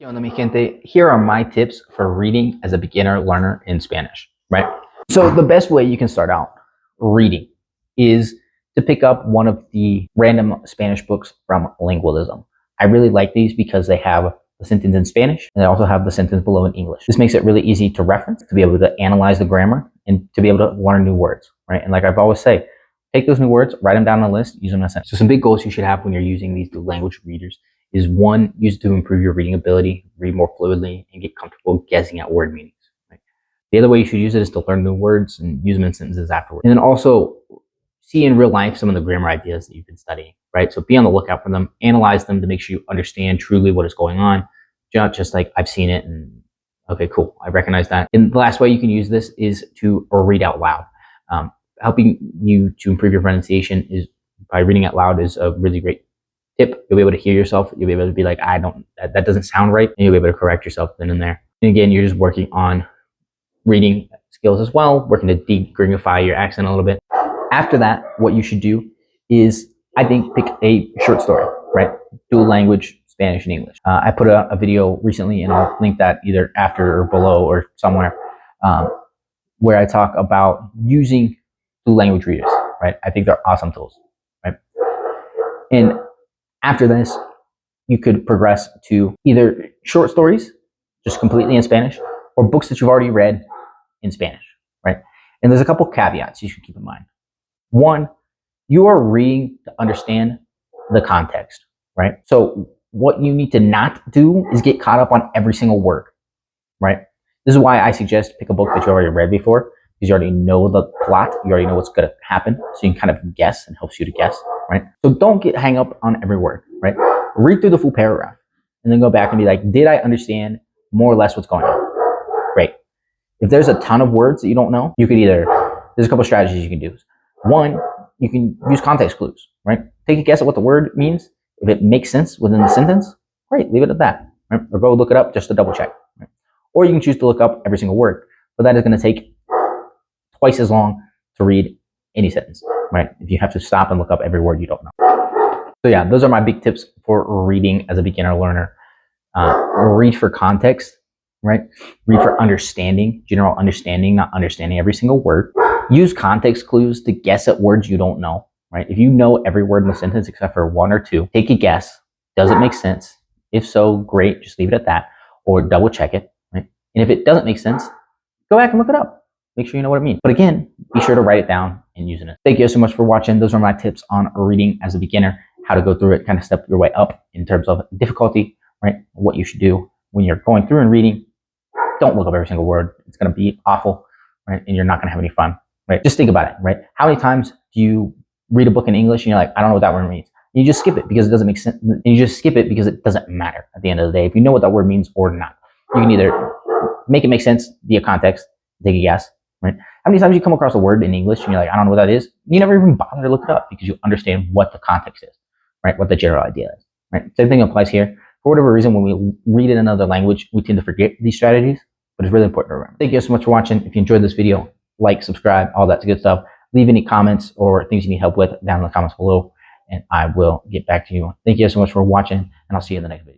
¿Qué onda, mi gente? Here are my tips for reading as a beginner learner in Spanish, right? So the best way you can start out reading is to pick up one of the random Spanish books from Lingualism. I really like these because they have the sentence in Spanish and they also have the sentence below in English. This makes it really easy to reference, to be able to analyze the grammar, and to be able to learn new words, right? And like I've always say, take those new words, write them down on a list, use them in a sentence. So some big goals you should have when you're using these new language readers is one, use it to improve your reading ability, read more fluidly, and get comfortable guessing at word meanings. Right? The other way you should use it is to learn new words and use them in sentences afterwards. And then also see in real life some of the grammar ideas that you've been studying, right? So be on the lookout for them, analyze them to make sure you understand truly what is going on, not just like I've seen it and okay, cool, I recognize that. And the last way you can use this is to read out loud. Helping you to improve your pronunciation is by reading out loud is a really great tip. You'll be able to hear yourself. You'll be able to be like, that doesn't sound right. And you'll be able to correct yourself then and there. And again, you're just working on reading skills as well, working to de-gringify your accent a little bit. After that, what you should do is, I think, pick a short story, right? Dual language, Spanish and English. I put out a video recently, and I'll link that either after or below or somewhere, where I talk about using dual language readers, right? I think they're awesome tools, right? And after this, you could progress to either short stories, just completely in Spanish, or books that you've already read in Spanish, right? And there's a couple caveats you should keep in mind. One, you are reading to understand the context, right? So what you need to not do is get caught up on every single word, right? This is why I suggest pick a book that you already read before, because you already know the plot, you already know what's going to happen, so you can kind of guess, and helps you to guess, right? So don't get hung up on every word, right? Read through the full paragraph, and then go back and be like, did I understand more or less what's going on? Great. If there's a ton of words that you don't know, you could either, there's a couple strategies you can do. One, you can use context clues, right? Take a guess at what the word means. If it makes sense within the sentence, great, leave it at that, right? Or go look it up just to double check, right? Or you can choose to look up every single word, but that is going to take twice as long to read any sentence, right? If you have to stop and look up every word you don't know. So yeah, those are my big tips for reading as a beginner learner. Read for context, right? Read for understanding, general understanding, not understanding every single word. Use context clues to guess at words you don't know, right? If you know every word in the sentence except for one or two, take a guess. Does it make sense? If so, great, just leave it at that, or double check it, right? And if it doesn't make sense, go back and look it up. Make sure you know what it means. But again, be sure to write it down and use it. Thank you so much for watching. Those are my tips on reading as a beginner, how to go through it, kind of step your way up in terms of difficulty, right? What you should do when you're going through and reading. Don't look up every single word. It's going to be awful, right? And you're not going to have any fun, right? Just think about it, right? How many times do you read a book in English and you're like, I don't know what that word means? And you just skip it because it doesn't make sense. And you just skip it because it doesn't matter at the end of the day. If you know what that word means or not, you can either make it make sense via context, take a guess, right? How many times you come across a word in English and you're like, I don't know what that is? You never even bother to look it up because you understand what the context is, right? What the general idea is, right? Same thing applies here. For whatever reason, when we read in another language, we tend to forget these strategies, but it's really important to remember. Thank you so much for watching. If you enjoyed this video, like, subscribe, all that good stuff. Leave any comments or things you need help with down in the comments below, and I will get back to you. Thank you so much for watching, and I'll see you in the next video.